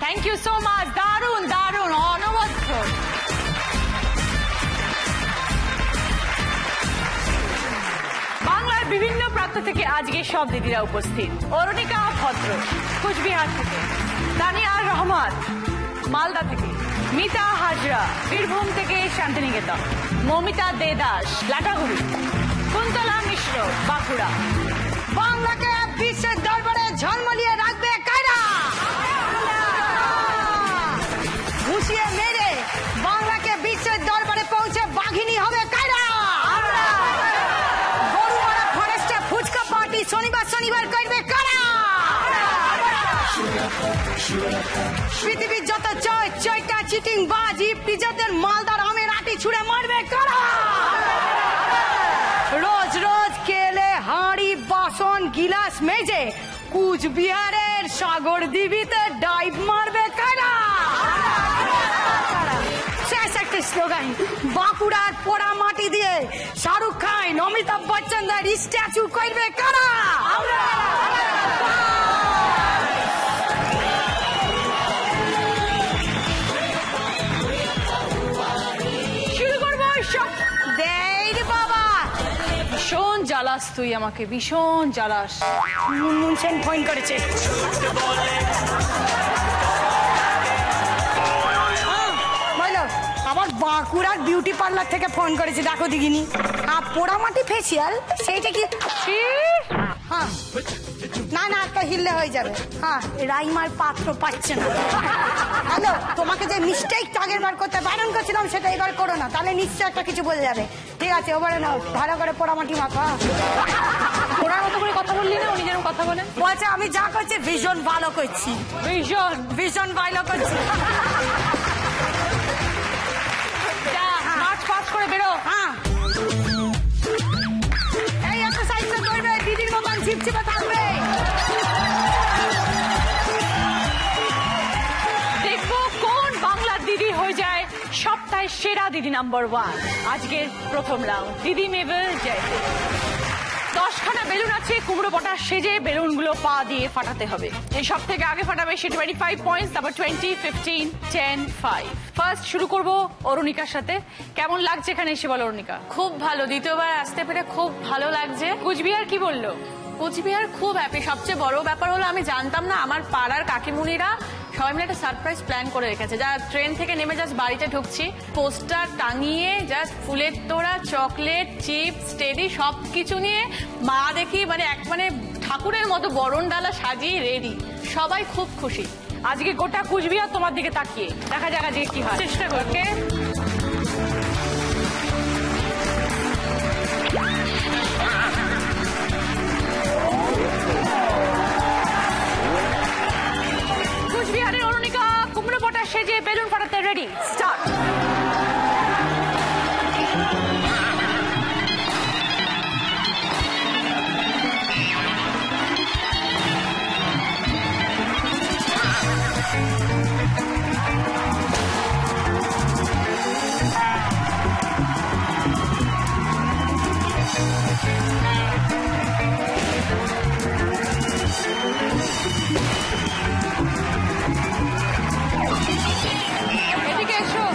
Thank you so much. দারুণ দারুণ অনবদ্য। বাংলার বিভিন্ন প্রান্ত থেকে আজকে সব দিদিরা উপস্থিত। অরুণিকা ভদ্র কুচবিহার থেকে, তানিয়া রহমান মালদা থেকে, মিতা হাজরা বীরভূম থেকে শান্তিনিকেতন, মমিতা দেদাস লাটাগুড়ি, কুন্তলা মিশ্র বাঁকুড়া। বাংলাকে বিশ্বের দরবারে ঝলমলিয়ে রাখবে কারা? ঘুষিয়ে মেরে বাংলাকে বিশ্বের দরবারে পৌঁছে বাঘিনী হবে কারা? গরুমারা ফরেস্টে ফুচকা পার্টি শনিবার শনিবার করবে কারা? পৃথিবীর যত চৈটা চিটিং বাজি পিজাদের মালদার আমের আটি ছুঁড়ে মারবে কারা? রোজ রোজ কেলে হাঁড়ি বাসন গিলাস মেজে কুচবিহারের সাগর দিবিতে ডাইভ মারবে কারা? শেষ একটা স্লোগান, বাঁকুড়ার পোড়া মাটি দিয়ে শাহরুখ খান অমিতাভ বচ্চনদের স্ট্যাচু করবে কারা? শুরু করবো বাবা। ভীষণ জ্বালাস তুই আমাকে, ভীষণ জ্বালাস। মুনমুন সেন ফোন করেছে। আবার বাঁকুড়ার বিউটি পার্লার থেকে ফোন করেছে, দেখো দিগিনি। পোড়ামাটি ফেসিয়াল সেইটা কি? হ্যাঁ না না, একটা হিললে হয়ে যাবে। হ্যাঁ, রাইমার পাত্র পাচ্ছে না। হ্যালো, তোমাকে যে মিস্টেকটা আগের বার করতে বারণ করছিলাম সেটা এবার করো না, তাহলে নিশ্চয় একটা কিছু বোঝা যাবে। ঠিক আছে, ওবারে নাও, ভালো করে পোড়ামাটি মাখা। পোড়ার মতো করে কথা বললি না, উনি যেন কথা বলেন। বলছে আমি যা করছি ভীষণ ভালো করছি, ভীষণ ভীষণ ভালো করছি। করে বেরো। হ্যাঁ, এই এক্সারসাইজটা করবে, দিদির মতন চিপচিপে থাকবে। দেখবো কোন বাংলার দিদি হয়ে যায় সপ্তাহের সেরা দিদি নাম্বার 1। আজকের প্রথম রাউন্ড, দিদি মেবল জয়পুর। 10খানা বেলুন আছে, কুমড়ো পটা সেজে বেলুনগুলো পা দিয়ে ফাটাতে হবে। এই সব থেকে আগে ফাটাবে সে 25 পয়েন্টস, তারপর 20, 15, 10, 5। ফার্স্ট শুরু করবো অরুণিকার সাথে। কেমন লাগছে এখানে এসে বলো অরুণিকা? খুব ভালো, দ্বিতীয়বার আসতে পেরে খুব ভালো লাগছে। কুচবিহার কি বললো? কুচবিহার খুব হ্যাপি। সবচেয়ে বড় ব্যাপার হলো আমি জানতাম না আমার পাড়ার কাকিমুনিরা সবাই মিলে একটা সারপ্রাইজ প্ল্যান করে রেখেছে। যা ট্রেন থেকে নেমে জাস্ট বাড়িতে ঢুকছি, পোস্টার টাঙিয়ে জাস্ট ফুলের তোড়া, চকলেট, চিপস, টেডি সবকিছু নিয়ে মা দেখি মানে ঠাকুরের মতো বরণ ডালা সাজিয়ে রেডি। সবাই খুব খুশি। আজকে গোটা কুচবিহার তোমার দিকে তাকিয়ে, দেখা যাক আজকে কি হয়। চেষ্টা করকে কুচবিহারের অরুণিকা কুমড়ো পটা সেজে বেলুন ফাটাতে রেডি। স্টার্ট। এদিকে এসো।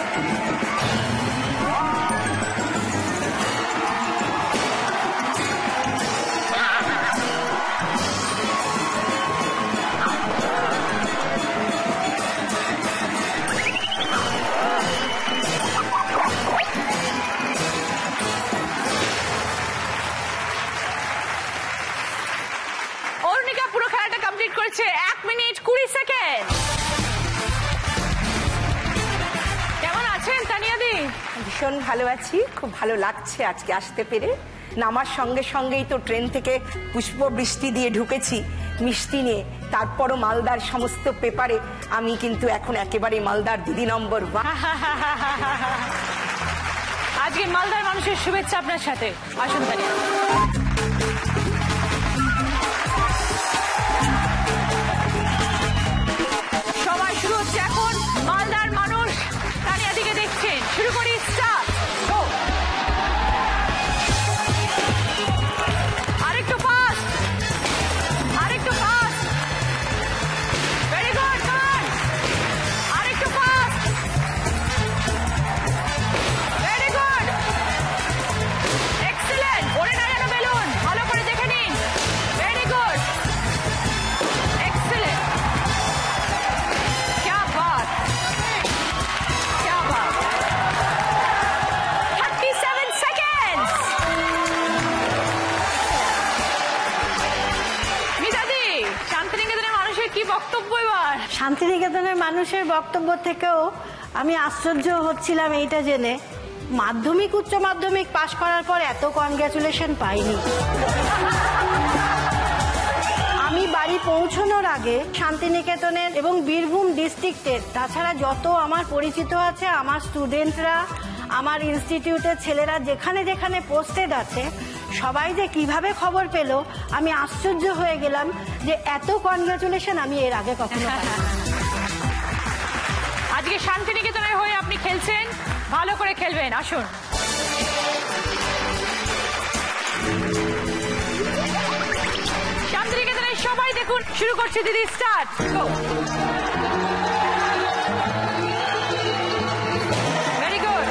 অরুণিকা পুরো খেলাটা কমপ্লিট করেছে 1 মিনিট 20 সেকেন্ড। কেমন আছেন তানিয়াদি? ভীষণ ভালো আছি, খুব ভালো লাগছে আজকে আসতে পেরে। নামার সঙ্গে সঙ্গেই তো ট্রেন থেকে পুষ্প বৃষ্টি দিয়ে ঢুকেছি মিষ্টি নিয়ে, তারপরও মালদার সমস্ত পেপারে আমি কিন্তু এখন একেবারে মালদার দিদি নম্বর 1। আজকে মালদার মানুষের শুভেচ্ছা আপনার সাথে। আসুন তানিয়া। সবাই শুরু হচ্ছে এখন। মালদার মানুষ তানিয়া দিকে দেখছেন। শুরু করি। স্টার্ট। গো। আরেকটু ফাস্ট, আরেকটু ফাস্ট। Very good. কাম আরেকটু ফাস্ট। Very good. এক্সেলেন্ট। ওরে না যেন বেলুন, ভালো করে দেখে নিন। Very good. এক্সেলেন্ট। क्या बात, क्या बात। 37 seconds। মিতাদি, শান্তিনিকেতনের মানুষের কি বক্তব্য এবার? শান্তিনিকেতনের মানুষের বক্তব্য থেকেও আমি আশ্চর্য হচ্ছিলাম এইটা জেনে, মাধ্যমিক উচ্চ মাধ্যমিক পাশ করার পর এত কনগ্রাচুলেশন পাইনি। আমি বাড়ি পৌঁছানোর আগে শান্তিনিকেতনের এবং বীরভূম ডিস্ট্রিক্টের, তাছাড়া যত আমার পরিচিত আছে, আমার স্টুডেন্টরা, আমার ইনস্টিটিউটের ছেলেরা যেখানে যেখানে পোস্টেড আছে, সবাই যে কিভাবে খবর পেল আমি আশ্চর্য হয়ে গেলাম যে এত কনগ্রাচুলেশন আমি এর আগে কখনো পাইনি। আজকে শান্তিনিকেতনের হয়ে আপনি খেলছেন, ভালো করে খেলবেন। আসুন। শান্তিনিকেতনের সবাই দেখুন, শুরু করছে দিদি। স্টার্ট। গো। Very good.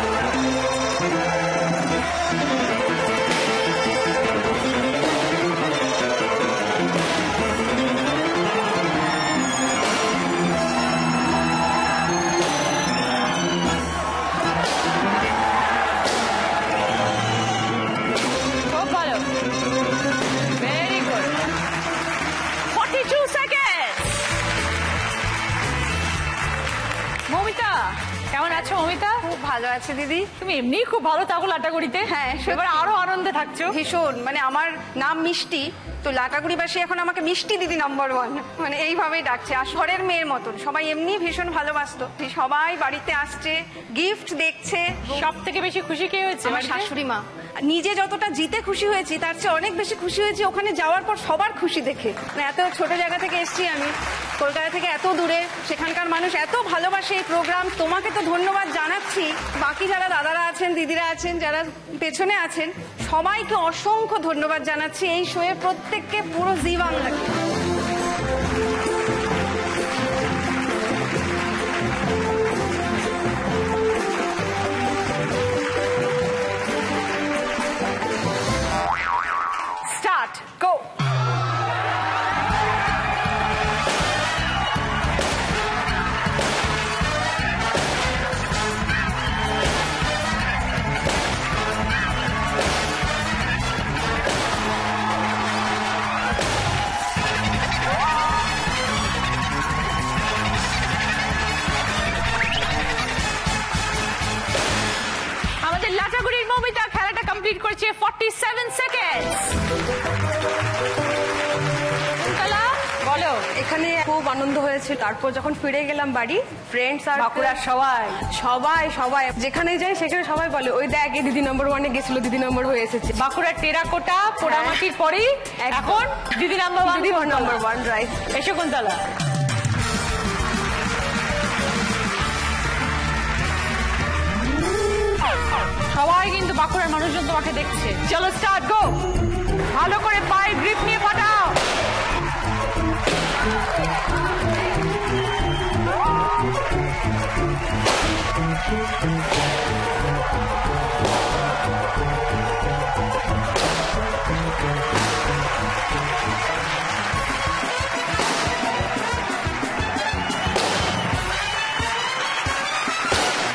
খুব ভালো। Very good. 42 সেকেন্ড। মমিতা, কেমন আছো মমিতা? খুব ভালো আছে দিদি। তুমি এমনি খুব ভালো তাহলে লাটাগুড়িতে। হ্যাঁ, এবার আরো আনন্দে থাকছো। ভীষণ, মানে আমার নাম মিষ্টি, তো লাটাগুড়িবাসী এখন আমাকে মিষ্টি দিদি নম্বর 1 মানে এইভাবেই ডাকছে। আর শহরের মেয়ের মতন সবাই এমনি ভীষণ ভালোবাসতো। সবাই বাড়িতে আসছে, গিফট দেখছে। সব থেকে বেশি খুশি কে হয়েছে? আমার শাশুড়ি মা। নিজে যতটা জিতে খুশি হয়েছি তার চেয়ে অনেক বেশি খুশি হয়েছি ওখানে যাওয়ার পর সবার খুশি দেখে। মানে এত ছোট জায়গা থেকে এসেছি আমি, কলকাতা থেকে এত দূরে, সেখানকার মানুষ এত ভালোবাসে এই প্রোগ্রাম। তোমাকে তো ধন্যবাদ জানাচ্ছি, বাকি যারা দাদারা আছেন, দিদিরা আছেন, যারা পেছনে আছেন, সবাইকে অসংখ্য ধন্যবাদ জানাচ্ছি। এই শোয়ে প্রত্যেককে, পুরো জি বাংলাকে। স্টার্ট। গো। কমপ্লিট করেছে 47 সেকেন্ড। বলো। এখানে খুব আনন্দ হয়েছে, তারপর যখন ফিরে গেলাম বাড়ি, ফ্রেন্ডস আর বাঁকুড়ার সবাই যেখানে যাই সেখানে সবাই বলে ওই দেখ এই দিদি নম্বর 1-এ গেছিল, দিদি নম্বর হয়ে এসেছে। বাঁকুড়ার টেরাকোটা পোড়ামাটির পরেই এখন দিদি নাম্বার 1 রাইট। এসো কুন্তলা। সবাই কিন্তু বাঁকুড়ার মানুষজন তোমাকে দেখছে। চলো স্টার্ট, গো। ভালো করে পায়ে গ্রিপ নিয়ে পাঠাও।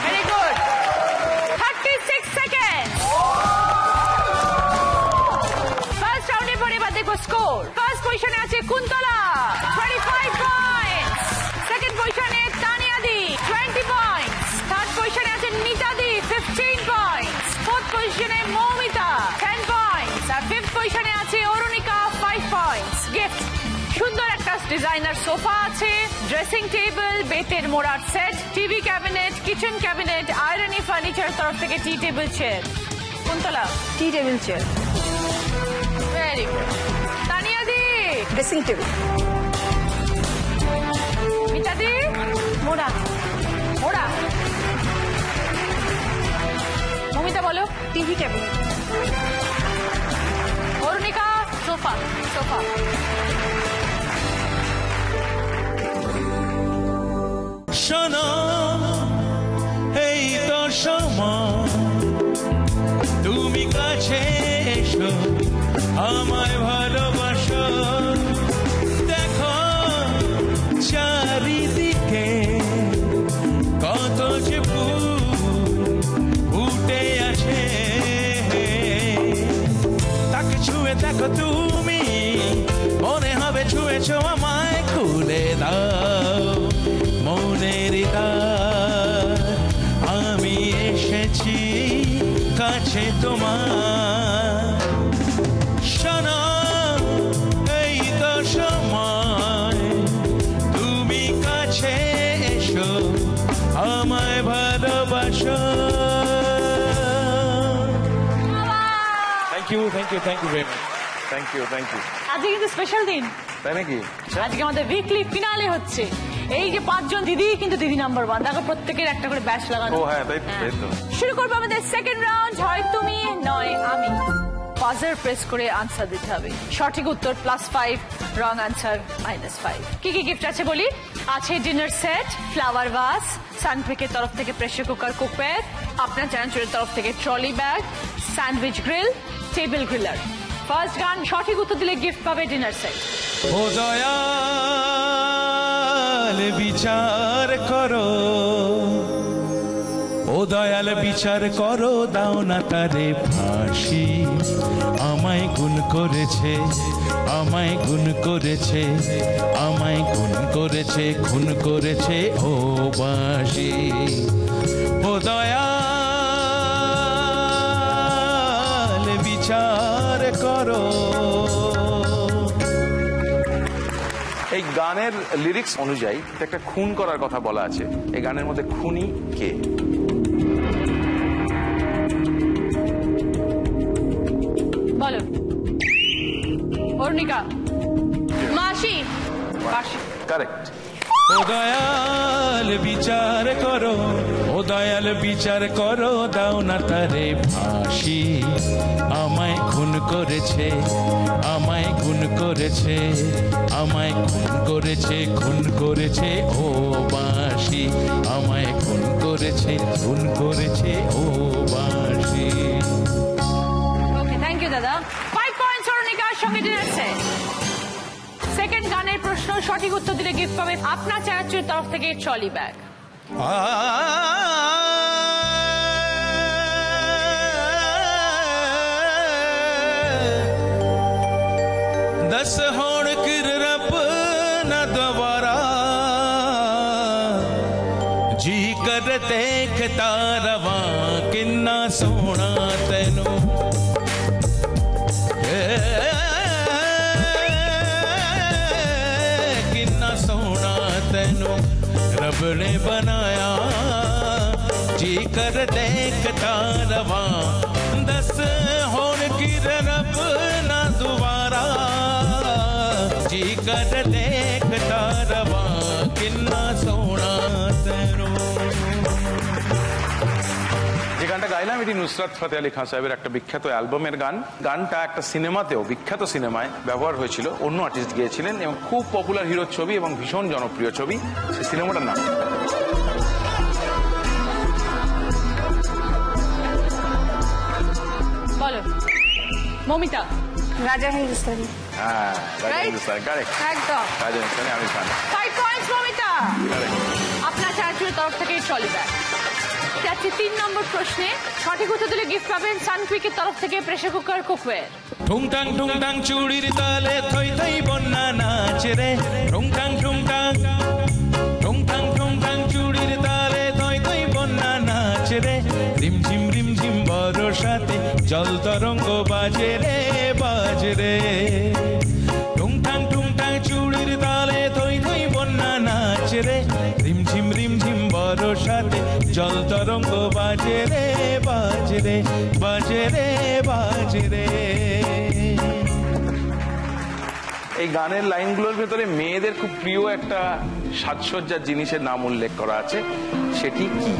Very good. 36 seconds. First round এ পরে এবার দেখো স্কোর। ফার্স্ট পজিশনে আছে কুন্তলা 25 পয়েন্টস, সেকেন্ড পজিশনে তানিয়াদি 20 পয়েন্টস, থার্ড পজিশনে আছে নিতাদি 15 পয়েন্টস, ফোর্থ পজিশনে মৌমিতা 10 পয়েন্টস, আর ফিফথ পজিশনে আছে অরুণিকা 5 পয়েন্টস। গিফট সুন্দর একটা ডিজাইনার সোফা আছে, ড্রেসিং টেবিল, বেতের মোড়ার set, TV cabinet, kitchen cabinet, আয়রনি ফার্নিচার তরফ থেকে tea table chair. Kuntala tea table chair. Very good. তানিয়াদি ড্রেসিং টেবিল। মিতাদি মোড়া। মোড়া। মমিতা বলো TV table. Arunika sofa. Sofa. শোনো এই তো সময়, তুমি কাছে এসো আমায় ভালোবাসো। দেখো চারিদিকে কত যে ফুল ফুটে আছে, তাকে ছুঁয়ে দেখো তুমি, মনে হবে ছুঁয়েছো আমায়। খুলে দাও মনের দ্বার, আমি এসেছি কাছে তোমার। শোনো এই তো সময়, তুমি কাছে এসো আমায় ভালোবাসো। Thank you very much. Thank you. আজকে কিন্তু স্পেশাল দিন, তাই নাকি? আজকে আমাদের উইকলি ফিনালে হচ্ছে। এই যে 5 জন দিদি কিন্তু দিদি নাম্বার 1, দেখো প্রত্যেকের একটা করে ব্যাচ লাগানো। ও হ্যাঁ, তাই তো। শুরু করবো আমাদের সেকেন্ড রাউন্ড, হয় তুমি নয় আমি। বাজার প্রেস করে আনসার দিতে হবে। সঠিক উত্তর +5, রং আনসার -5। কি কি গিফট আছে বলি। আছে ডিনার সেট, ফ্লাওয়ার ভাস, সানপিকের তরফ থেকে প্রেসার কুকার কুকওয়্যার, আপনার চ্যানেলের তরফ থেকে trolley bag, sandwich grill, table griller. First গান সঠিক উত্তর দিলে গিফট পাবে ডিনার সেট। ও দয়াল বিচার করো, ও দয়াল বিচার করো, দাও না তারে ফাঁসি। আমায় গুণ করেছে, আমায় গুণ করেছে, আমায় গুণ করেছে, খুন করেছে ও বাসি। ও দয়াল বিচার করো। এই গানের লিরিক্স অনুযায়ী একটা খুন করার কথা বলা আছে। এই গানের মধ্যে খুনি কে? বলো। অরুণিকা। মাসি। কারেক্ট। ও দয়াল বিচার করো, ও দয়াল বিচার করো, দাও না তারে ফাঁসি। আমায় খুন করেছে, আমায় খুন করেছে, আমায় খুন করেছে, খুন করেছে ও বাঁশি। আমায় খুন করেছে, খুন করেছে ও বাঁশি। ওকে, থ্যাংক ইউ দাদা। 5 পয়েন্টস অরুণিকার সঙ্গে ডিনার সেট। সেকেন্ড গানের প্রশ্ন সঠিক উত্তর দিলে গিফট পাবে আপনার চ্যানেলের তরফ থেকে ট্রলি ব্যাগ। दस होड़ किर रब न दोबारा, जी कर देखता रवा किन्ना सोना तेनू। रब ने बनाया जी कर देखता रवा 10 होड़ किरण अपना दोबारा जी कर देखता रवा किन्ना सोना तेरो। যে গানটা গাইলাম এটি নুসরাত ফতে আলী খান সাহেবের একটা বিখ্যাত অ্যালবামের গান। গানটা একটা সিনেমাতেও, বিখ্যাত সিনেমায় ব্যবহার হয়েছিল, অন্য আর্টিস্ট গিয়েছিলেন এবং খুব পপুলার হিরোর ছবি এবং ভীষণ জনপ্রিয় ছবি। সেই সিনেমাটার নাম বলো। মমিতা। রাজা হিন্দুস্তানি। হ্যাঁ, রাজা Right? হিন্দুস্তানি, কারেক্ট। একদম। রাজা হিন্দুস্তানি, আমির খান, 5 পয়েন্টস মমিতা। কারেক্ট। আপনার চ্যারিটির তরফ থেকে ট্রলি ব্যাগ। যাচ্ছি 3 নম্বর প্রশ্নে, সঠিক উত্তর দিলে গিফট পাবেন সানকুইকের তরফ থেকে প্রেসার কুকার কুকওয়্যার। ঠুংটাং চুড়ির তালে থই থই বন্যা নাচ রে ঠুংটাং চুড়ির তালে থই থই বন্যা নাচ রে রিমঝিম বরসাতে জল তরঙ্গ বাজে রে ঠুংটাং চুড়ির তালে থই থই বন্যা নাচ রে রিমঝিম বরসাতে জল তরঙ্গ বাজে রে। এই গানের লাইনগুলোর ভেতরে মেয়েদের খুব প্রিয় একটা সাজসজ্জার জিনিসের নাম উল্লেখ করা আছে, সেটি কি?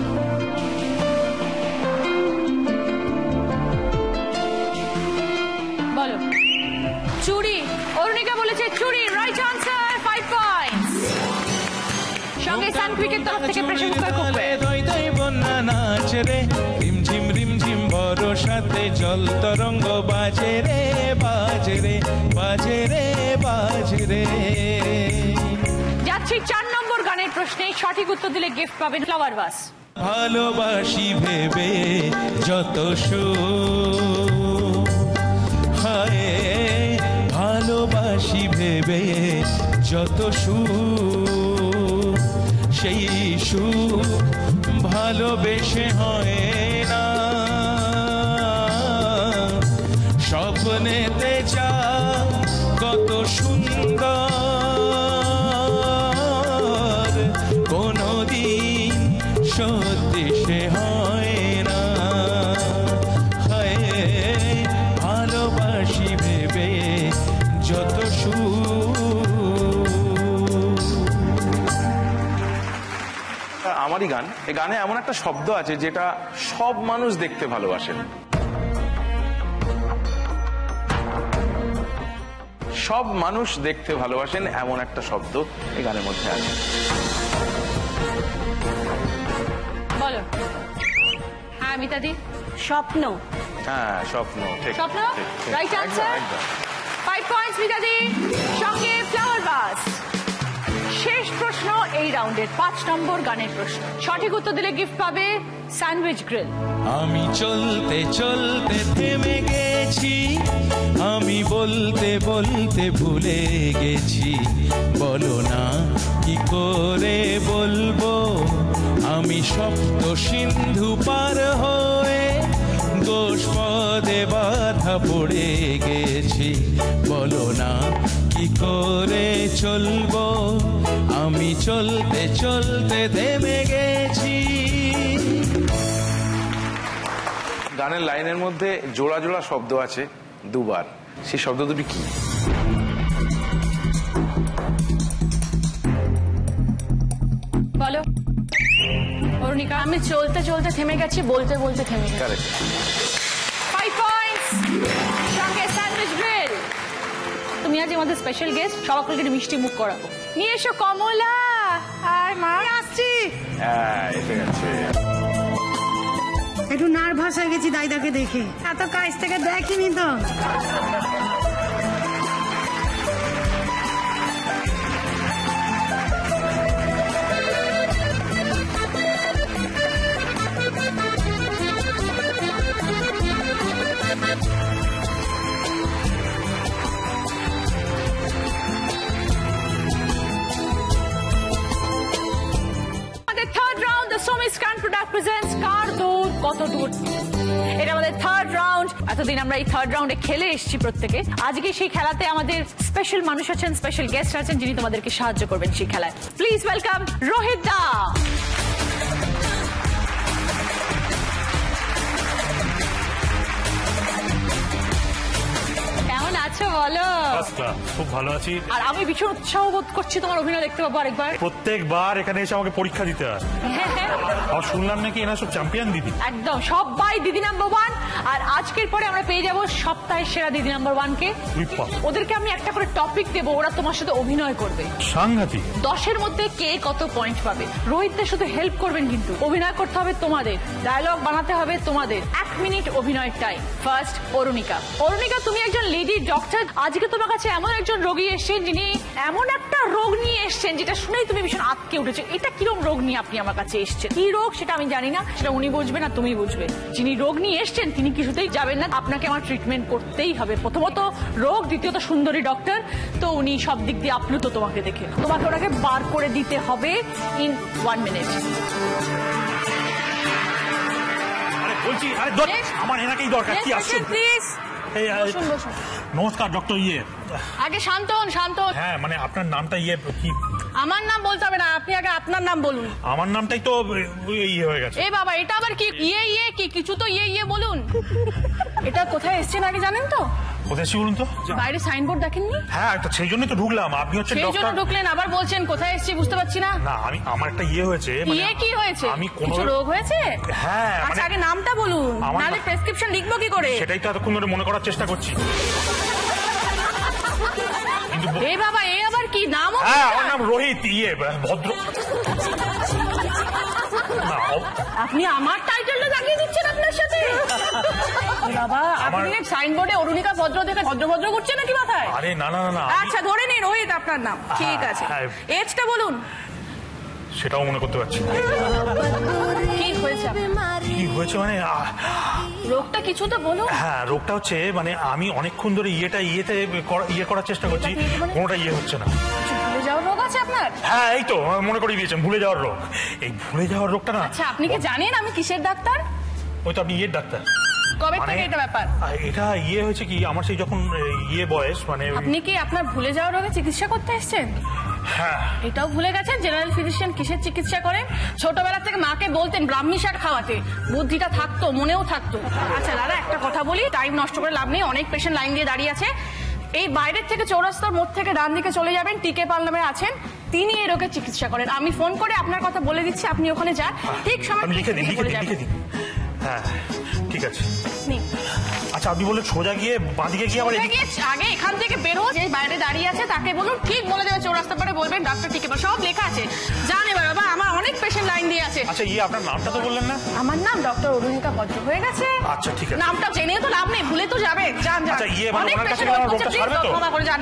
বলো। চুড়ি। অরুণিকা বলেছে চুড়ি, রাইট আনসার, 5 পয়েন্টস। সঙ্গে সানকুইকের তরফ থেকে প্রেসার কুকার কুকওয়্যার। থই থই বন্যা নাচ রে রিমঝিম বরসাতে জল তরঙ্গ বাজে রে। যাচ্ছি 4 নম্বর গানের প্রশ্নে, সঠিক উত্তর দিলে গিফট পাবেন ফ্লাওয়ার ভাস। ভালোবাসি ভেবে যত সুখ হায় ভালোবাসি ভেবে যত সুখ সেই সুখ ভালোবেসে হয় না স্বপ্নেতে যা কত সুন্দর কোনদিন সত্যি সে হয় না হায় ভালোবাসি ভেবে যত আমারই গান। এই গানে এমন একটা শব্দ আছে যেটা সব মানুষ দেখতে ভালোবাসেন, সব মানুষ দেখতে ভালোবাসেন এমন একটা শব্দ এই গানের মধ্যে আছে। বলো। হ্যাঁ মিতাদি। স্বপ্ন। হ্যাঁ, স্বপ্ন, ঠিক। স্বপ্ন, ঠিক, ঠিক। রাইট একদম, আনসার, একদম। 5 পয়েন্টস মিতাদি। সঙ্গে ফ্লাওয়ার ভাস। শেষ প্রশ্ন এই রাউন্ডের, 5 নম্বর গানের প্রশ্ন, সঠিক উত্তর দিলে গিফট পাবে স্যান্ডউইচ গ্রিল। আমি চলতে চলতে থেমে গেছি আমি বলতে ভুলে গেছি বলো না কি করে বলবো আমি সপ্ত সিন্ধু পার হয়ে গোষ্পদে বাধা পড়ে গেছি বলো না কি করে চলবো আমি চলতে চলতে থেমে গেছি। গানের লাইনের মধ্যে জোড়া জোড়া শব্দ আছে দুবার, সেই শব্দ দুটি কি? বলো অরুণিকা। আমি চলতে চলতে থেমে গেছি, বলতে বলতে থেমে গেছি। কারেক্ট। 5 পয়েন্টস। সঙ্গে স্যান্ডউইচ গ্রিল। তুমি আজ আমাদের স্পেশাল গেস্ট, সবাইকে একটু মিষ্টি মুখ করাবো। নিয়ে এসো কমলা। আর মা আসছি। হ্যাঁ, এসে গেছে। একটু নার্ভাস হয়ে গেছি দাইদাকে দেখে, এত কাছ থেকে দেখিনি তো। আমাদের থার্ড রাউন্ড, দ্য সোমিস ক্রান প্রোডাক্ট প্রেজেন্টস কার দূর কত দূর। এটা আমাদের থার্ড রাউন্ড। এতদিন আমরা এই থার্ড রাউন্ডে খেলে এসেছি প্রত্যেকে। আজকে সেই খেলাতে আমাদের স্পেশাল মানুষ আছেন, স্পেশাল গেস্ট আছেন যিনি তোমাদেরকে সাহায্য করবেন সেই খেলায়। প্লিজ ওয়েলকাম রোহিত দা। কেমন আছো বলো? খুব ভালো আছি। আর আমি ভীষণ উৎসাহ বোধ করছি তোমার অভিনয় দেখতে পাবো আরেকবার। প্রত্যেকবার এখানে এসে আমাকে পরীক্ষা দিতে হয়। আর শুনলাম নাকি এরা সব চ্যাম্পিয়ন দিদি। একদম সবাই দিদি নাম্বার 1। আর আজকের পরে আমরা পেয়ে যাবো সপ্তাহের সেরা দিদি নাম্বার 1 কে। ওদেরকে আমি একটা করে টপিক দেবো, ওরা তোমার সাথে অভিনয় করবে। সাংঘাতিক। 10-এর মধ্যে কে কত পয়েন্ট পাবে। রোহিতদের শুধু হেল্প করবেন, কিন্তু অভিনয় করতে হবে তোমাদের, ডায়লগ বানাতে হবে তোমাদের। 1 মিনিট অভিনয়ের টাইম। ফার্স্ট অরুণিকা। অরুণিকা, তুমি একজন লেডি ডক্টর। আজকে তোমার কাছে এমন একজন রোগী এসেছেন যিনি এমন একটা রোগ নিয়ে এসেছেন যেটা শুনেই তুমি ভীষণ আটকে উঠেছো। এটা কিরকম রোগ নিয়ে আপনি আমার কাছে এসেছেন? কি রোগ সেটা আমি জানি না, সেটা উনি বুঝবেন আর তুমি বুঝবে। যিনি রোগ নিয়ে এসেছেন তিনি কিছুতেই যাবেন না, আপনাকে আমার ট্রিটমেন্ট করতেই হবে। প্রথমত রোগ, দ্বিতীয়ত সুন্দরী ডক্টর, তো উনি সব দিক দিয়ে আপ্লুত তোমাকে দেখে। তোমাকে ওনাকে বার করে দিতে হবে ইন 1 মিনিট। বলছি আমার এনাকেই দরকার। কি আসছে প্লিজ নমস্কার ডক্টর আগে শান্তন। হ্যাঁ মানে আপনার নামটা কি? আমার নাম বলতে হবে না, আপনি আগে আপনার নাম বলুন। আমার নামটাই তো ইয়ে হয়ে গেছে। এ বাবা, এটা আবার কি কি কিছু তো ইয়ে বলুন। এটা কোথায় এসছেন আগে জানেন তো? কোথায় এসছি বলুন তো? বাইরে সাইনবোর্ড দেখেননি? হ্যাঁ সেই জন্যই তো ঢুকলাম। আপনি হচ্ছেন সেই জন্য ঢুকলেন, আবার বলছেন কোথায় এসছি বুঝতে পারছি না। না আমার একটা হয়েছে। কি হয়েছে? আমি কিছু রোগ হয়েছে? হ্যাঁ আচ্ছা আগে নামটা বলুন, নাহলে প্রেসক্রিপশন লিখবো কি করে? সেটাই তো এতক্ষণ ধরে মনে করার চেষ্টা করছি। এই বাবা, এ আবার কি নাম? হ্যাঁ আমার নাম রোহিত। ভদ্র। আপনি আমার টাইটেলটা লাগিয়ে দিচ্ছেন আপনার সাথে? বাবা, আপনি সাইনবোর্ডে অরুণিকা ভদ্র দেখে ভদ্র করছেন নাকি মাথায়? আরে না না না। আচ্ছা ধরে নিন রোহিত আপনার নাম। ঠিক আছে, এজটা বলুন। সেটাও মনে করতে পারছি না। কি হয়েছে? কি হয়েছে মানে রোগটা কিছু তো বলুন। হ্যাঁ রোগটা হচ্ছে মানে আমি অনেকক্ষণ ধরে ইয়ে করার চেষ্টা করছি, কোনোটা হচ্ছে না। ভুলে যাওয়ার রোগ আছে আপনার? হ্যাঁ এই তো মনে করে দিয়েছেন, ভুলে যাওয়ার রোগ। এই ভুলে যাওয়ার রোগটা না। আচ্ছা আপনি কি জানেন আমি কিসের ডাক্তার? ওই তো আপনি ডাক্তার। কবে থেকে এটা ব্যাপার? এটা হয়েছে কি আমার সেই যখন বয়স মানে। আপনি কি আপনার ভুলে যাওয়ার রোগে চিকিৎসা করতে এসেছেন? হ্যাঁ। এটাও ভুলে গেছেন জেনারেল ফিজিশিয়ান কিসের চিকিৎসা করেন? ছোটবেলা থেকে মাকে বলতেন ব্রাহ্মী শাক খাওয়াতে, বুদ্ধিটা থাকতো, মনেও থাকতো। আচ্ছা দাদা একটা কথা বলি, টাইম নষ্ট করে লাভ নেই, অনেক পেশেন্ট লাইন দিয়ে দাঁড়িয়ে আছে। এই বাইরের থেকে চৌরাস্তার মোড় থেকে ডান দিকে চলে যাবেন, টিকে পাল নামে আছেন, তিনি এই রোগের চিকিৎসা করেন। আমি ফোন করে আপনার কথা বলে দিচ্ছি, আপনি ওখানে যান, ঠিক সময় লিখে দিন। হ্যাঁ ঠিক আছে। আচ্ছা আপনি বলে সোজা গিয়ে বাঁদিকে গিয়ে আবার আগে এখান থেকে বেরো, যে বাইরে দাঁড়িয়ে আছে তাকে বলুন ঠিক বলে দেবে, চৌরাস্তা পরে বলবেন ডাক্তার টিকে পাল, সব লেখা আছে। জান এবার বাবা, আমার অনেক পেশেন্ট লাইন দিয়ে আছে। আচ্ছা আপনার নামটা তো বললেন না? আমার নাম ডক্টর অরুণিকা ভদ্র। হয়ে গেছে। আচ্ছা ঠিক আছে। নামটা জেনে তো লাভ নেই, ভুলে তো যাবে। যান আচ্ছা অনেক পেশেন্ট ওয়েট করছে, প্লিজ ক্ষমা করে যান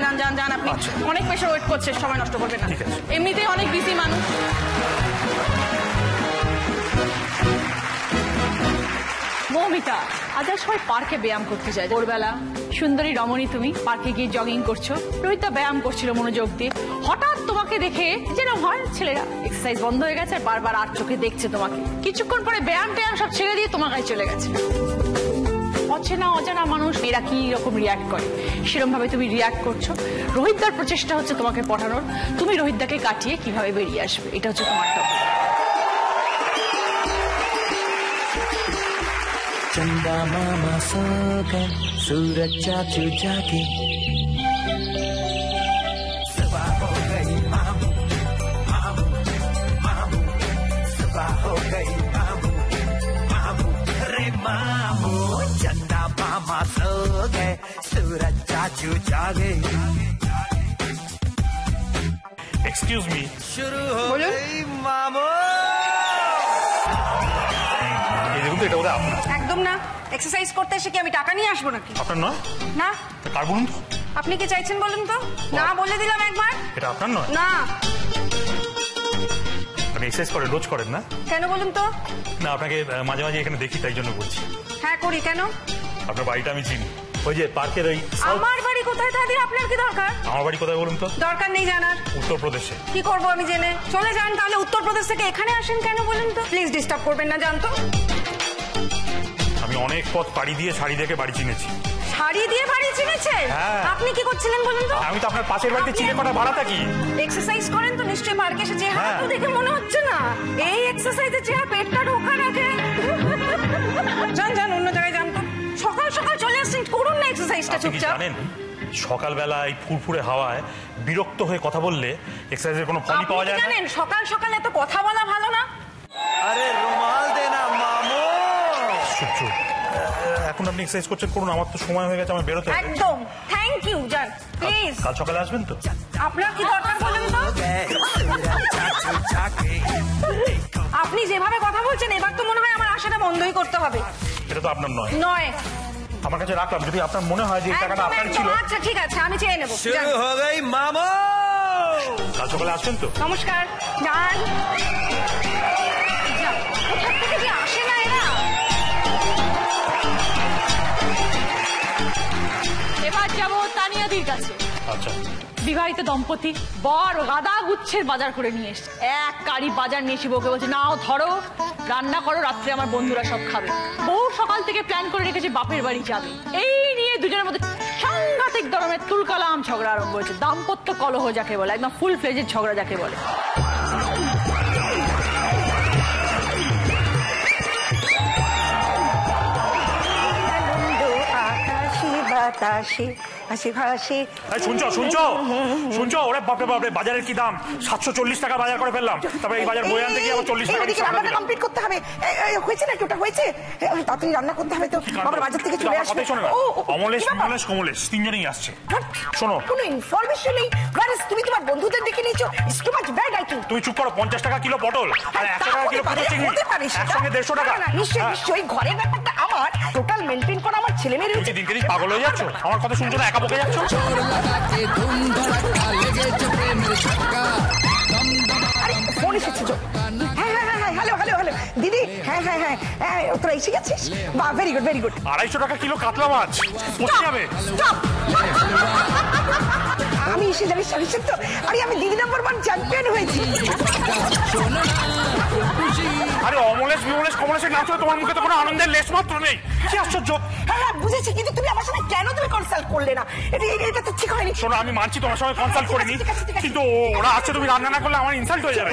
আপনি। অনেক পেশেন্ট ওয়েট করছে, সময় নষ্ট করবেন না। এমনিতেই অনেক বিজি মানুষ। মৌমিতা, আজ সবাই পার্কে ব্যায়াম করতে যায় ভোরবেলা। সুন্দরী রমণী তুমি পার্কে গিয়ে জগিং করছো, রোহিতা ব্যায়াম করছিল মনোযোগ দিয়ে। হঠাৎ তোমাকে দেখে যেরকম হয় ছেলেরা, এক্সারসাইজ বন্ধ হয়ে গেছে, বারবার আর চোখে দেখছে তোমাকে। কিছুক্ষণ পরে ব্যায়াম সব ছেড়ে দিয়ে তোমার কাছে চলে গেছে। অজানা মানুষ এরা কি রকম রিয়াক্ট করে, সেরকম ভাবে তুমি রিয়াক্ট করছো। রোহিতদার প্রচেষ্টা হচ্ছে তোমাকে পটানোর, তুমি রোহিতদাকে কাটিয়ে কিভাবে বেরিয়ে আসবে, এটা হচ্ছে তোমার টপিক। चंदा मामा सो गए, सूरज चाचू जागे, सुबह हो गई मामू मामू मामू, सुबह हो गई मामू मामू रे मामू। चंदा मामा सो गए, सूरज चाचू जागे। Excuse me. शुरू हो गई मामू। এটা ওরা আপনার? একদম না। এক্সারসাইজ করতে এসে কি আমি টাকা নিয়ে আসবো নাকি? আপনার নয়? না। কার বলুন তো? আপনি কি চাইছেন বলুন তো? না বলে দিলাম একবার। এটা আপনার নয়? না। আপনি এক্সারসাইজ করেন, রোজ করেন না? কেন বলুন তো? না আপনাকে মাঝে মাঝে এখানে দেখি তাই জন্য বলছি। হ্যাঁ করি। কেন? আপনার বাড়িটা আমি চিনি, ওই যে পার্কের ওই। আমার বাড়ি কোথায় দাদি? আপনার কি দরকার? আমার বাড়ি কোথায় বলুন তো? দরকার নেই জানার। উত্তরপ্রদেশে। কি করবো আমি জেনে? চলে যান তাহলে। উত্তরপ্রদেশ থেকে এখানে আসেন কেন বলুন তো? প্লিজ ডিস্টার্ব করবেন না, জানতো। আমি অনেক পথ পাড়ি দিয়ে শাড়ি দেখে বাড়ি চিনেছি। শাড়ি দিয়ে বাড়ি চিনেছেন? হ্যাঁ। আপনি কি করছিলেন বলুন তো? আমি তো আপনার পাশের বাড়িতে চিনে কটা ভাড়া থাকি। এক্সারসাইজ করেন তো নিশ্চয়ই পার্কে এসে। চেহারা তো দেখে মনে হচ্ছে না এই এক্সারসাইজে চেহারা পেটটা ঢোকা রাখে। যান যান, অন্য জায়গায় যান তো। সকাল সকাল চলে আসছেন, করুন না এক্সারসাইজটা চুপচাপ। জানেন সকালবেলা এই ফুরফুরে হাওয়ায় বিরক্ত হয়ে কথা বললে এক্সারসাইজের কোনো ফলই পাওয়া যায় না। জানেন সকাল সকাল এত কথা বলা ভালো না। আরে রুমাল দে না মামু। চুপ চুপ, এখন আপনি এক্সারসাইজ করছেন, করুন। আমার তো সময় হয়ে গেছে, আমার বেরোতে হবে। একদম থ্যাংক ইউ, যান প্লিজ। কাল সকালে আসবেন তো? আপনার কি দরকার বলুন তো? আপনি যেভাবে কথা বলছেন এবার তো মনে হয় আমার আশাটা বন্ধই করতে হবে। এটা তো আপনার নয়। নয় আমার কাছে রাখলাম, যদি আপনার মনে হয় যে এই টাকাটা আপনার ছিল। আচ্ছা ঠিক আছে, আমি চেয়ে নেবো। যান। শুরু হয়ে গই মামু। কাল সকালে আসবেন তো? নমস্কার, যান। যান। কোথা থেকে যে আসে না এরা। এবার যাবো তানিয়াদির কাছে। আচ্ছা। বিবাহিত দম্পতি, বর গাদা গুচ্ছের বাজার করে নিয়ে এসছে। এক গাড়ি বাজার নিয়ে এসে বউকে বলছে, নাও ধরো, রান্না করো, রাত্রে আমার বন্ধুরা সব খাবে। বউ সকাল থেকে প্ল্যান করে রেখেছে বাপের বাড়ি যাবে। এই নিয়ে দুজনের মধ্যে সাংঘাতিক ধরনের তুলকালাম ঝগড়া আরম্ভ হয়েছে। দাম্পত্য কলহ যাকে বলে, একদম ফুল ফ্লেজের ঝগড়া যাকে বলে। আকাশে বাতাসে হাসি ভাসে। শুনছো ওরে বাপরে বাপরে, বাজারের কি দাম! 740 টাকা বাজার করে ফেললাম। তারপরে এই বাজার বই আনতে গিয়ে আবার 40 টাকা রান্নাটা কমপ্লিট করতে হবে। হয়েছে নাকি? ওটা হয়েছে? তাড়াতাড়ি রান্না করতে হবে তো, আবার বাজার থেকে চলে আসবে। অমলেশ কমলেশ তিনজনেই আসছে। শোনো, কোনো ইনফরমেশন নেই। তুমি তোমার বন্ধুদের দেখে নিয়েছো। It's too much bad I think. তুমি চুপ করো। 50 টাকা কিলো পটল আর 100 টাকা কিলো পুরো চিংড়ি, একসঙ্গে 150 টাকা। নিশ্চয়ই ঘরের ব্যাপারটা আমার, টোটাল মেনটেন করা আমার ছেলে মেয়ে রয়েছে। দিনকে দিন পাগল হয়ে যাচ্ছ, আমার কথা শুনছো না, একা বকে যাচ্ছ। ফোন এসেছে। হ্যাঁ হ্যালো হ্যালো হ্যালো দিদি। হ্যাঁ তোরা এসে গেছিস? বাহ, ভেরি গুড ভেরি গুড। 250 টাকা কিলো কাতলা মাছ পচে যাবে। আমি এসে যাবি সারিসের তো। আরে আমি দিদি নাম্বার 1 চ্যাম্পিয়ন হয়েছি। আরে অমলেশ কমলেশের নাম তোমার মুখে তো কোনো আনন্দের লেশ মাত্র নেই। কি আশ্চর্য! হ্যাঁ বুঝেছি, কিন্তু তুমি আমার সঙ্গে কেন তুমি কনসাল্ট করলে না? এটা তো ঠিক হয়নি। শোনো, আমি মানছি তোমার সঙ্গে কনসাল্ট করিনি, কিন্তু ওরা আসছে, তুমি রান্না না করলে আমার ইনসাল্ট হয়ে যাবে।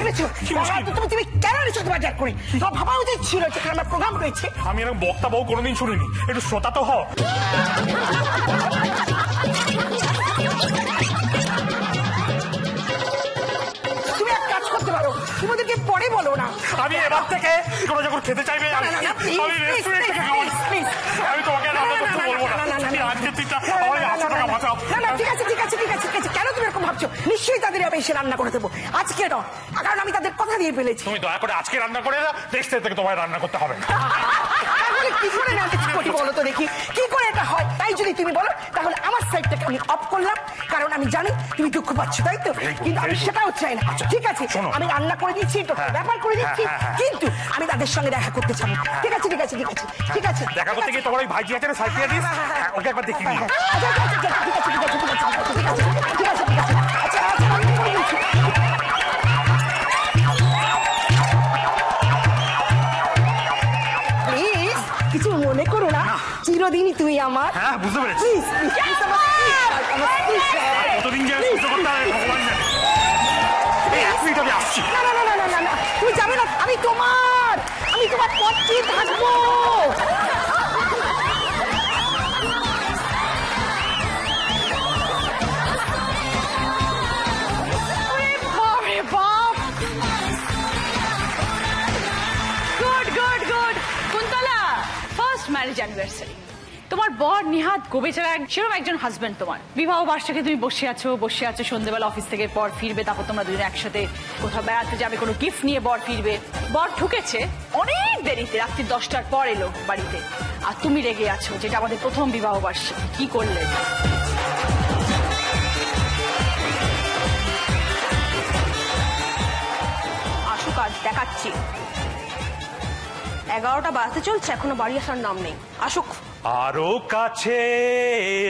তুমি কেন এনেছো বাজার করে? তোমার ভাবা উচিত ছিল যেখানে আমার প্রোগ্রাম রয়েছে। আমি এরকম বক্তা বউ কোনোদিন শুনিনি, একটু শ্রোতা তো হও। তুমি এক কাজ করতে পারো, তুমি ওদেরকে পরে বলো না। আমি এবার থেকে কোনো যখন খেতে চাইবে আমি রেস্টুরেন্ট থেকে খাবো। আমি তোমাকে রান্না করতে বলবো না। আজকে তিনটা আমার 800 টাকা বাঁচাও। না ঠিক আছে। কেন তুমি এরকম ভাবছো? নিশ্চয়ই তাদের আমি এসে রান্না করে দেবো। আজকে নয়, কারণ আমি তাদের কথা দিয়ে ফেলেছি। তুমি দয়া করে আজকে রান্না করে দাও, নেক্সট ডে থেকে তোমায় রান্না করতে হবে। তাহলে কি করে ম্যানেজ করি বলো তো দেখি, কি করে এটা হয়? তাই যদি তুমি বলো তাহলে আমার সাইডটাকে আমি অফ করলাম, কারণ আমি জানি তুমি দুঃখ পাচ্ছ, তাই তো? কিন্তু আমি সেটাও চাই না। ঠিক আছে, আমি রান্না করে দিচ্ছি, ব্যাপার করে দিচ্ছি, কিন্তু আমি তাদের সঙ্গে দেখা করতে চাই। ঠিক আছে দেখা করতে গিয়ে তোমার ওই ভাইজি আছে না, সাইকিয়া দিস, ওকে একবার দেখি। ঠিক আছে। আচ্ছা আমি করে দিচ্ছি। প্লিজ কিছু মনে করো না, চিরদিনই তুই আমার। হ্যাঁ বুঝতে পেরেছি। কতদিন যে সহ্য করতে হবে ভগবান জানে। এই 1 মিনিট আমি আসছি। না তুমি যাবে না। আমি তোমার পথে থাকবো। ম্যারেজ অ্যানিভার্সারি, তোমার বর নিহাত গোবেচারা সেরকম একজন হাজবেন্ড। তোমার বিবাহ বার্ষিকী তুমি বসে আছো সন্ধ্যেবেলা অফিস থেকে বর ফিরবে, তারপর তোমরা দুজন একসাথে কোথাও বেড়াতে যাবে, কোনো গিফট নিয়ে বর ফিরবে। বর ঢুকেছে অনেক দেরিতে, রাত্রি 10টার পর এলো বাড়িতে, আর তুমি রেগে আছো, যেটা আমাদের প্রথম বিবাহ বার্ষিকী। কি করলে? আসুক, আজ দেখাচ্ছি। 11টা বাজতে চলছে, এখনো বাড়ি আসার নাম নেই। আসুক। আরো কাছে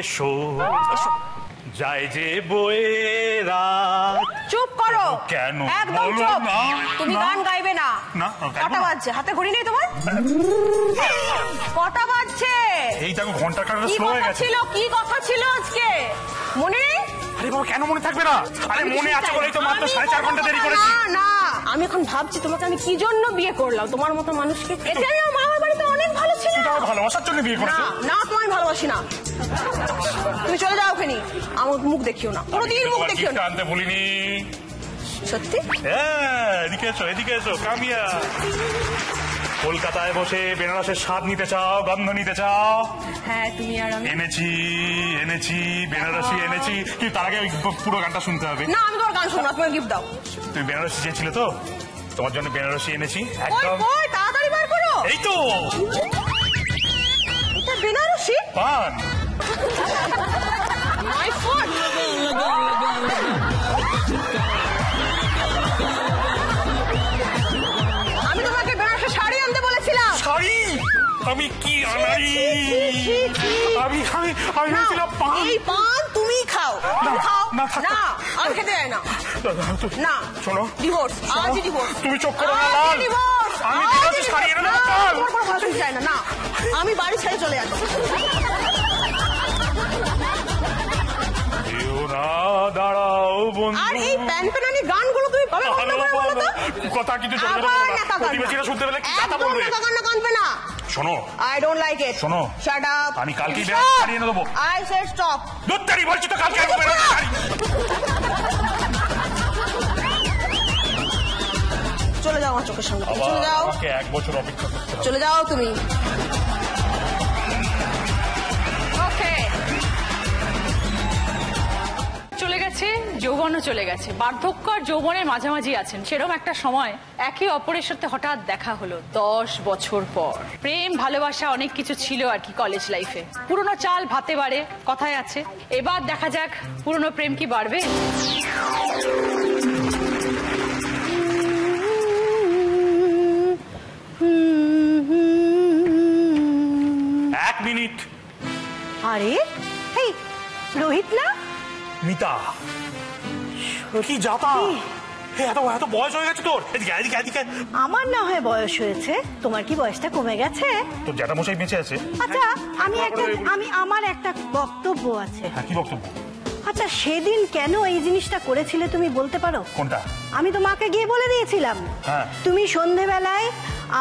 এসো। যায় যে বয়ে রাত। চুপ করো, কেন একদম বলো চুপ। না, তুমি না। গান গাইবে না। না, গাইবো কটা না। বাজছে? হাতে ঘড়ি নেই তোমার? কটা বাজছে? এই দেখো ঘন্টার কাঁটাটা কি স্লো হয়ে কথা গেছে। ছিল, কি কথা ছিল আজকে মনে নেই? আরে বাবা কেন মনে থাকবে না? আরে মনে আছে বলেই তো মাত্র 4.5 ঘন্টা দেরি করেছি। না না, আমি এখন ভাবছি তোমাকে আমি কি জন্য বিয়ে করলাম, তোমার মতো মানুষকে। এতে আমি আমার মামার বাড়িতে অনেক ভালো ছিল। তাও ভালোবাসার জন্য বিয়ে না করেছো? না, তোমায় ভালোবাসি না। তুমি চলে যাও ওখানে, আমার মুখ দেখিও না, কোনোদিন মুখ তোমার দেখিও gift না। আনতে ভুলিনি। সত্যি? হ্যাঁ, এদিকে এসো কামিয়া। কলকাতায় বসে বেনারসের স্বাদ নিতে চাও, গন্ধ নিতে চাও? হ্যাঁ, তুমি আর আমি। এনেছি বেনারসি এনেছি, কিন্তু তার আগে ওই পুরো গানটা শুনতে হবে। না, আমি তোমার গান শুনো না, তোমার গিফট দাও। তুমি বেনারসি চেয়েছিলে তো, তোমার জন্য বেনারসি এনেছি ওই একদম। ওই তাড়াতাড়ি বার করো। এই তো এটা বেনারসি? পান। My phone. আমি তোমাকে বেনারসি শাড়ি আনতে বলেছিলাম। শাড়ি? আমি কি আনারি? আমি ভেবেছিলাম পান। এই পান তুমি খাও। না, খাও না, থাক। না, আর খেতে যায় না। না, শোনো, ডিভোর্স, আজই ডিভোর্স। তুমি চোখ করো না, লাল। ডিভোর্স। আমি বেনারসি শাড়ি এনে দেবো কাল। তোমার কোনো ভাষণ চাই না। না, আমি বাড়ি ছেড়ে চলে যাচ্ছি। যেও না, দাঁড়াও বন্ধু। আর এই প্যানপ্যানানি গানগুলো তুমি কবে বন্ধ করবে বলো তো? কথা কিন্তু চলবে না, আবার নাকা গান। প্রতিবেশীরা শুনতে পেলে কি কথা একদম বলবে? নাকা গান কানবে না। শোনো, I don't like it. শোনো। Shut up. আমি কালকেই বেনারসি শাড়ি এনে দেবো। I said stop. দুত্তারি বলছি তো, কালকে আনবো বেনারসি শাড়ি। চলে যাও আমার চোখের সামনে থেকে। চলে আবার যাও, আমাকে 1 বছর অপেক্ষা করতে হবে। চলে যাও তুমি। ওকে, চলে গেছে, যৌবনও চলে গেছে, বার্ধক্য আর যৌবনের মাঝামাঝি আছেন, সেরকম একটা সময় একে অপরের সাথে হঠাৎ দেখা হলো 10 বছর পর। প্রেম ভালোবাসা অনেক কিছু ছিল আর কি কলেজ লাইফে। পুরনো চাল ভাতে বাড়ে কথায় আছে। এবার দেখা যাক পুরনো প্রেম কি বাড়বে। 1 মিনিট। আরে এই রোহিত না? মিতা, কি যাতা? এত বয়স হয়ে গেছে তোর। এদিকে। আমার না হয় বয়স হয়েছে, তোমার কি বয়সটা কমে গেছে? তোর জ্যাঠামশাই বেঁচে আছে? আচ্ছা, আমার একটা বক্তব্য আছে। হ্যাঁ, কি বক্তব্য? আচ্ছা, সেদিন কেন এই জিনিসটা করেছিলে তুমি বলতে পারো? কোনটা? আমি তো মাকে গিয়ে বলে দিয়েছিলাম। হ্যাঁ। তুমি সন্ধেবেলায়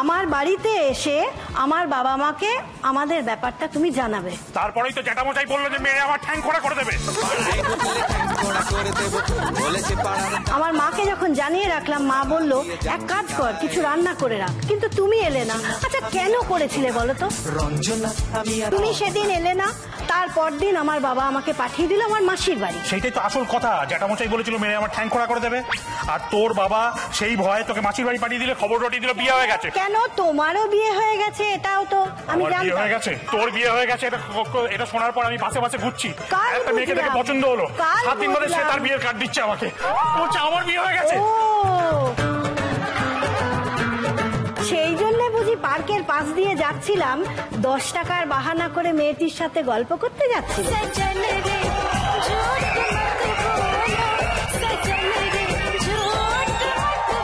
আমার বাড়িতে এসে আমার বাবা মাকে আমাদের ব্যাপারটা তুমি জানাবে। তারপরেই তো জ্যাঠামশাই বললো যে মেয়ে আমার ঠ্যাং খোঁড়া করে দেবে। আমার মাকে যখন জানিয়ে রাখলাম, মা বলল এক কাজ কর, কিছু রান্না করে রাখ, কিন্তু তুমি এলে না। আচ্ছা, কেন করেছিলে বলো তো? তুমি সেদিন এলে না, তারপর দিন আমার বাবা আমাকে পাঠিয়ে দিল আমার মাসির বাড়ি। সেইটাই তো আসল কথা। জ্যাঠামশাই বলেছিল মেয়ে আমার ঠ্যাং খোঁড়া করে দেবে, আর তোর বাবা সেই ভয়ে তোকে মাসির বাড়ি পাঠিয়ে দিলে, খবর রটিয়ে দিল বিয়ে হয়ে গেছে। কেন, তোমারও বিয়ে হয়ে গেছে, এটাও তো আমি আমার বিয়ে হয়ে জানতাম। গেছে, তোর বিয়ে হয়ে গেছে, এটা শোনার পর আমি পাশে ঘুরছি। কাল একটা মেয়েকে দেখে বুঝলাম। পছন্দ হলো, কাল 7 দিন ধরে সে বুঝলাম। তার বিয়ের কার্ড দিচ্ছে আমাকে, বলছে আমার বিয়ে হয়ে গেছে। ও, সেই জন্য বুঝি পার্কের পাশ দিয়ে যাচ্ছিলাম, 10 টাকার বাহানা করে মেয়েটির সাথে গল্প করতে যাচ্ছিল।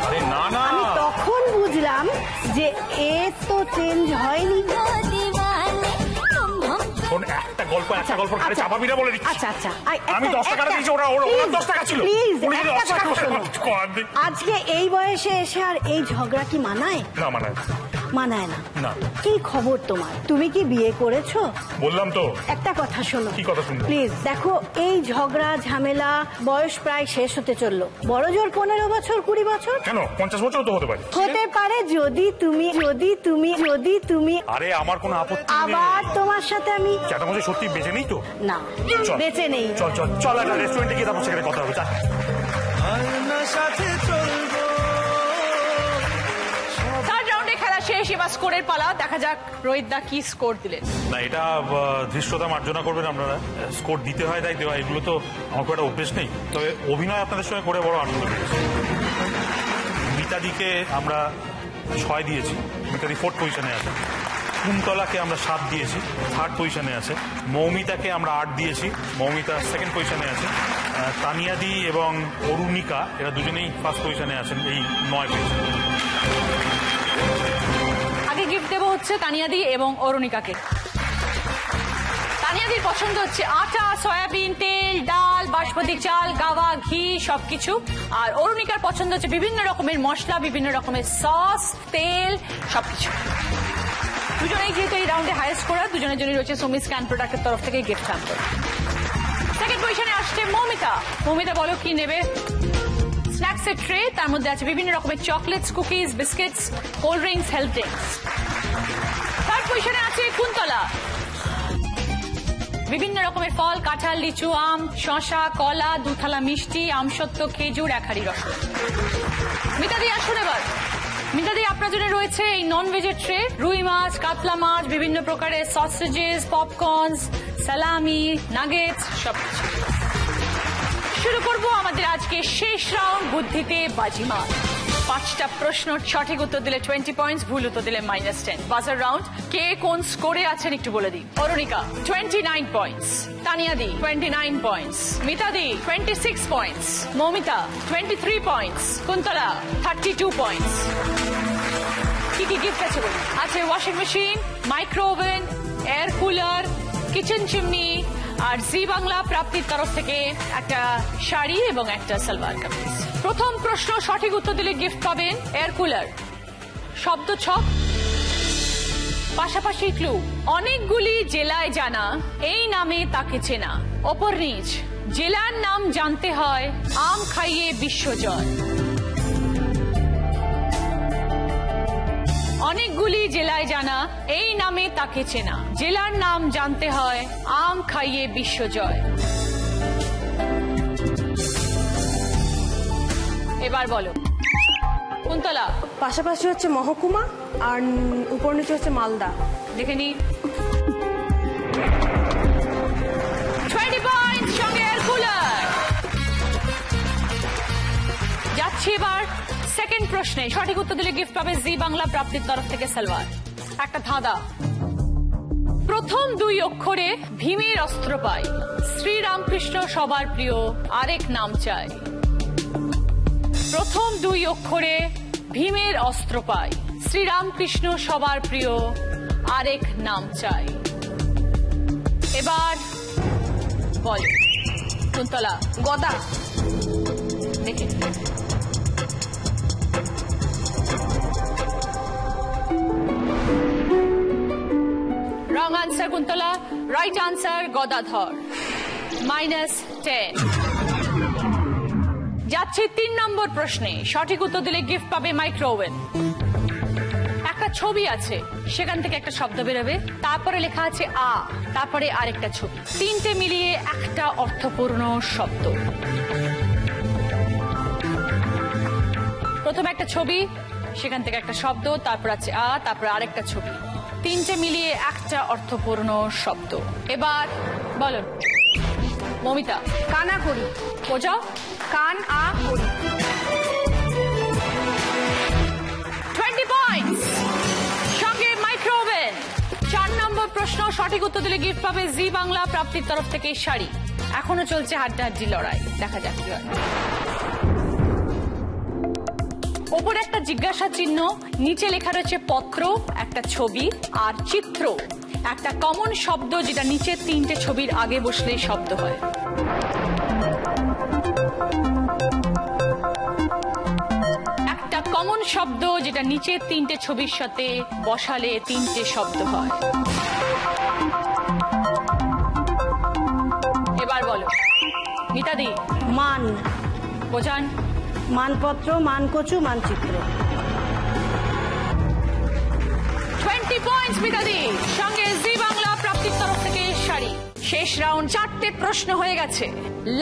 আরে না না, আমি তখন বুঝলাম যে এ তো চেঞ্জ হয়নি। শোন, একটা গল্প ঘাড়ে চাপাবি না বলে দিচ্ছি। আচ্ছা, আমি 10 টাকা দিয়েছি, ওরা 10 টাকা ছিল। প্লিজ, উনি যদি একটা 10 টাকা কথা শোনো। করে আজকে এই বয়সে এসে আর এই ঝগড়া কি মানায়? না মানায় মানায় না। না। কি খবর তোমার? তুমি কি বিয়ে করেছো? বললাম তো। একটা কথা শোনো। কি কথা শুনবো? প্লিজ দেখো, এই ঝগড়া ঝামেলা, বয়স প্রায় শেষ হতে চললো। বড় জোর 15 বছর 20 বছর। কেন, 50 বছর তো হতে পারে। হতে পারে, যদি তুমি আরে আমার কোনো আপত্তি নেই। আবার তোমার সাথে আমি জ্যাঠামশাই সত্যি বেঁচে নেই তো? না, চল। বেঁচে নেই। চল একটা রেস্টুরেন্টে গিয়ে তারপর সেখানে কথা হবে। চল। থার্ড রাউন্ডে খেলা শেষ, এবার স্কোরের পালা। দেখা যাক রোহিত দা কি স্কোর দিলেন। না, এটা ধৃষ্টতা মার্জনা করবেন আপনারা। স্কোর দিতে হয় তাই দেওয়া, এগুলো তো আমার খুব একটা অভ্যেস নেই। তবে অভিনয় আপনাদের সঙ্গে করে বড় আনন্দ পেয়েছি। মিতাদিকে আমরা 6 দিয়েছি, মিতাদি 4th পজিশনে আছে। কুন্তলাকে আমরা 7 দিয়েছি, 3rd পজিশনে আছে। মৌমিতাকে আমরা 8 দিয়েছি, মৌমিতা 2nd পজিশনে আছে। তানিয়াদি এবং অরুণিকা এরা দুজনেই 1st পজিশনে আছেন, এই 9 পেয়েছে। আগে গিফট দেবো হচ্ছে তানিয়াদি এবং অরুণিকাকে। তানিয়াদির পছন্দ হচ্ছে আটা, সয়াবিন তেল, ডাল, বাসমতি চাল, গাওয়া ঘি সবকিছু। আর অরুণিকার পছন্দ হচ্ছে বিভিন্ন রকমের মশলা, বিভিন্ন রকমের সস, তেল সবকিছু। দুজনেই যেহেতু এই রাউন্ডে হাইয়েস্ট করার, দুজনের জন্য রয়েছে সুমি স্ক্যান প্রোডাক্টের তরফ থেকে গিফট হ্যাম্পার। 2nd পজিশনে আসছে মৌমিতা। মৌমিতা বলো কি নেবে? স্ন্যাক্সের ট্রে, তার মধ্যে আছে বিভিন্ন রকমের chocolates, cookies, biscuits, cold drinks, health drinks. 3rd পজিশনে আছে কুন্তলা। বিভিন্ন রকমের ফল, কাঁঠাল, লিচু, আম, শসা, কলা, দুথালা মিষ্টি, আমসত্ত্ব, খেজুর, 1 হাঁড়ি রসুন। মিতাদি আসুন এবার। মিতাদি আপনার জন্য রয়েছে এই নন ভেজের ট্রে, রুই মাছ, কাতলা মাছ, বিভিন্ন প্রকারের সসেজেস, পপকর্নস, সালামি, নাগেটস সবকিছু। শুরু করব আমাদের আজকে শেষ রাউন্ড, বুদ্ধিতে বাজিমাত। 5টা প্রশ্ন সঠিক উত্তর দিলে 20 পয়েন্টস, ভুল উত্তর দিলে -10। বাজার রাউন্ড। কে কোন স্কোরে আছেন একটু বলে দিই। অরুণিকা 29 পয়েন্টস, তানিয়াদি 29 পয়েন্টস, মিতাদি 26 points, Moumita 23 points, Kuntala 32 points. কি কি গিফট আছে বলুন? আছে washing machine, micro oven, air cooler, kitchen chimney, আর জি বাংলা প্রাপ্তির তরফ থেকে একটা শাড়ি এবং একটা সালোয়ার কামিজ। প্রথম প্রশ্ন সঠিক উত্তর দিলে গিফট পাবেন এয়ার কুলার। শব্দ ছক, পাশাপাশি ক্লু। অনেকগুলি জেলায় জানা, এই নামে তাকে চেনা। অপর নিচ, জেলার নাম জানতে হয়, আম খাইয়ে বিশ্বজয়। অনেকগুলি জেলায় জানা, এই নামে তাকে চেনা। জেলার নাম জানতে হয়, আম খাইয়ে বিশ্বজয়। এবার বলো কুন্তলা। পাশাপাশি হচ্ছে মহকুমা আর উপর নিচে হচ্ছে মালদা। দেখে নি। 20 পয়েন্ট, সঙ্গে এয়ার কুলার। যাচ্ছি এবার 2nd প্রশ্নে। সঠিক উত্তর দিলে গিফট পাবে জি বাংলা প্রাপ্তির তরফ থেকে সালোয়ার, একটা ধাঁধা। প্রথম 2 অক্ষরে ভীমের অস্ত্র পাই, শ্রীরামকৃষ্ণ সবার প্রিয়, আরেক নাম চাই। প্রথম 2 অক্ষরে ভীমের অস্ত্র পাই, শ্রীরামকৃষ্ণ সবার প্রিয়, আরেক নাম চাই। এবার বল কুন্তলা। গদা। দেখে wrong answer Kuntala, right answer Gadadhar, -10। যাচ্ছে 3 নম্বর প্রশ্নে। সঠিক উত্তর দিলে গিফট পাবে মাইক্রো ওভেন। একটা ছবি আছে, সেখান থেকে একটা শব্দ বেরোবে, তারপরে লেখা আছে আ, তারপরে আরেকটা ছবি, 3টে মিলিয়ে একটা অর্থপূর্ণ শব্দ। প্রথমে একটা ছবি, সেখান থেকে একটা শব্দ, তারপর আছে আ, তারপর আরেকটা ছবি, 3টে মিলিয়ে একটা অর্থপূর্ণ শব্দ। এবার বলো মমিতা। কানা করি। বোঝাও। কান আ করি। 20 পয়েন্টস, সঙ্গে মাইক্রো ওভেন। 4 নম্বর প্রশ্ন। সঠিক উত্তর দিলে গিফট পাবে জি বাংলা প্রাপ্তির তরফ থেকে শাড়ি। এখনো চলছে হাড্ডাহাড্ডি লড়াই, দেখা যাক কি হয়। ওপরে একটা জিজ্ঞাসা চিহ্ন, নিচে লেখা রয়েছে পত্র, একটা ছবি আর চিত্র। একটা কমন শব্দ যেটা নিচে 3টে ছবির আগে বসলেই শব্দ হয়। একটা কমন শব্দ যেটা নিচে 3টে ছবির সাথে বসালে 3টে শব্দ হয়। এবার বলো মিতাদি। মান। বোঝান। মানপত্র, মানকচু, মানচিত্র। 20 পয়েন্টস মিতাদি, সঙ্গে জি বাংলা প্রাপ্তির তরফ থেকে শাড়ি। শেষ রাউন্ড, 4টে প্রশ্ন হয়ে গেছে।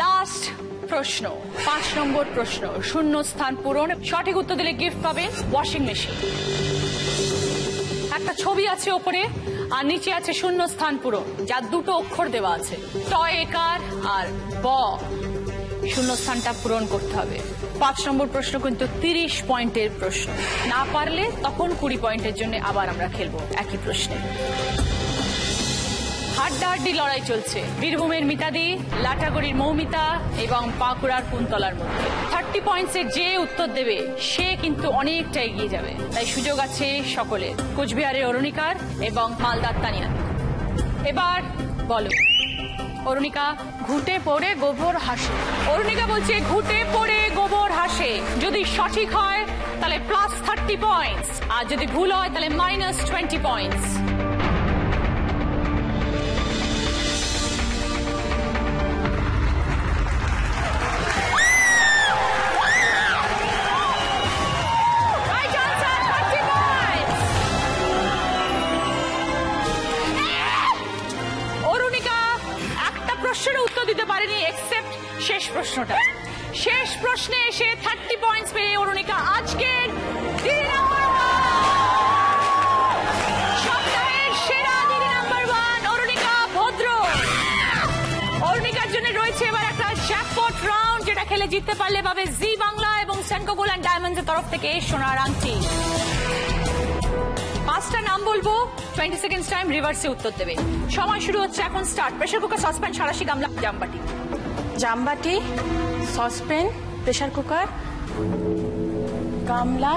লাস্ট প্রশ্ন, 5 নম্বর প্রশ্ন, শূন্য স্থান পূরণ। সঠিক উত্তর দিলে গিফট পাবেন ওয়াশিং মেশিন। একটা ছবি আছে ওপরে আর নিচে আছে শূন্য স্থান পূরণ, যার 2টো অক্ষর দেওয়া আছে, ট একার আর ব। শূন্য স্থানটা পূরণ করতে হবে। 5 নম্বর প্রশ্ন কিন্তু 30 পয়েন্টের প্রশ্ন, না পারলে তখন 20 পয়েন্টের জন্য আবার আমরা খেলবো একই প্রশ্নে। হাড্ডাহাড্ডি লড়াই চলছে বীরভূমের মিতাদি, লাটাগুড়ির মৌমিতা এবং বাঁকুড়ার কুন্তলার মধ্যে। 30 পয়েন্টসের যে উত্তর দেবে সে কিন্তু অনেকটা এগিয়ে যাবে, তাই সুযোগ আছে সকলের, কোচবিহারের অরুণিকার এবং মালদার তানিয়া। এবার বলো অরুণিকা। ঘুটে পড়ে গোবর হাসে। অরুণিকা বলছে ঘুটে পড়ে গোবর হাসে। যদি সঠিক হয় তাহলে প্লাস 30 পয়েন্টস, আর যদি ভুল হয় তাহলে মাইনাস 20 পয়েন্টস। উত্তর দিতে পারেনি এক্সেপ্ট শেষ প্রশ্নটা। শেষ প্রশ্নে এসে 30 পয়েন্টস পেয়ে অরুণিকা আজকের দিদি নাম্বার 1, সপ্তাহের সেরা দিদি নাম্বার 1 অরুণিকা ভদ্র। অরুণিকার জন্য রয়েছে এবার একটা জ্যাকপট রাউন্ড, যেটা খেলে জিততে পারলে পাবে জি বাংলা এবং সেনকো গোল্ড অ্যান্ড ডায়মন্ডস এর তরফ থেকে সোনার আংটি। 5টা নাম বলবো, 20 সেকেন্ডস টাইম, রিভার্সে উত্তর দেবে। সময় শুরু হচ্ছে এখন, স্টার্ট। প্রেসার কুকার, সসপ্যান, সাঁড়াশি, গামলা, জামবাটি। জামবাটি, সসপ্যান, প্রেসার কুকার, গামলা,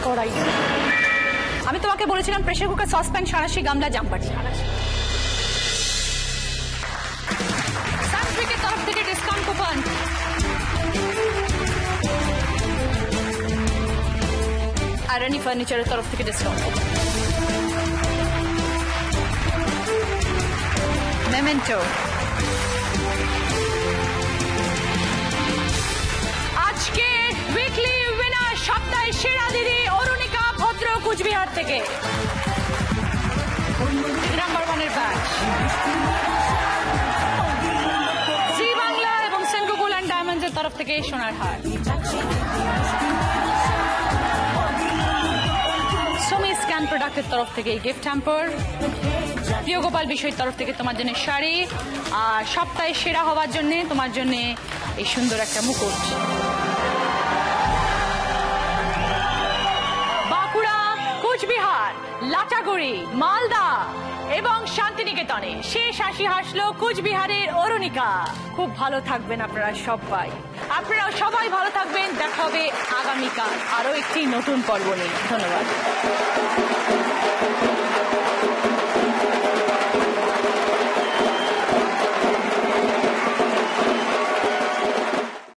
কড়াই। আমি তোমাকে বলেছিলাম প্রেসার কুকার, সসপ্যান, সাঁড়াশি, গামলা, জামবাটি। সানফ্রিকের তরফ থেকে ডিসকাউন্ট কুপন। আয়রনি ফার্নিচারের তরফ থেকে ডিসকাউন্ট। মেমেন্টো। আজকে উইকলি উইনার, সপ্তাহের সেরা দিদি অরুণিকা ভদ্র, কুচবিহার থেকে। নাম্বার 1 এর ব্যাচ। জি বাংলা এবং সেনকো গোল্ড অ্যান্ড ডায়মন্ডস এর তরফ থেকে সোনার হার। সোমি স্ক্যান প্রোডাক্টের তরফ থেকে গিফট হ্যাম্পার। প্রিয় গোপাল বিষয়ের তরফ থেকে তোমার জন্য শাড়ি, আর সপ্তাহে সেরা হওয়ার জন্য তোমার জন্য এই সুন্দর একটা মুকুট। বাঁকুড়া, কোচবিহার, লাটাগুড়ি, মালদা এবং শান্তিনিকেতনে শেষ হাসি হাসলো কোচবিহারের অরুণিকা। খুব ভালো থাকবেন আপনারা সবাই, আপনারাও সবাই ভালো থাকবেন। দেখা হবে আগামীকাল আরো একটি নতুন পর্ব নিয়ে। ধন্যবাদ।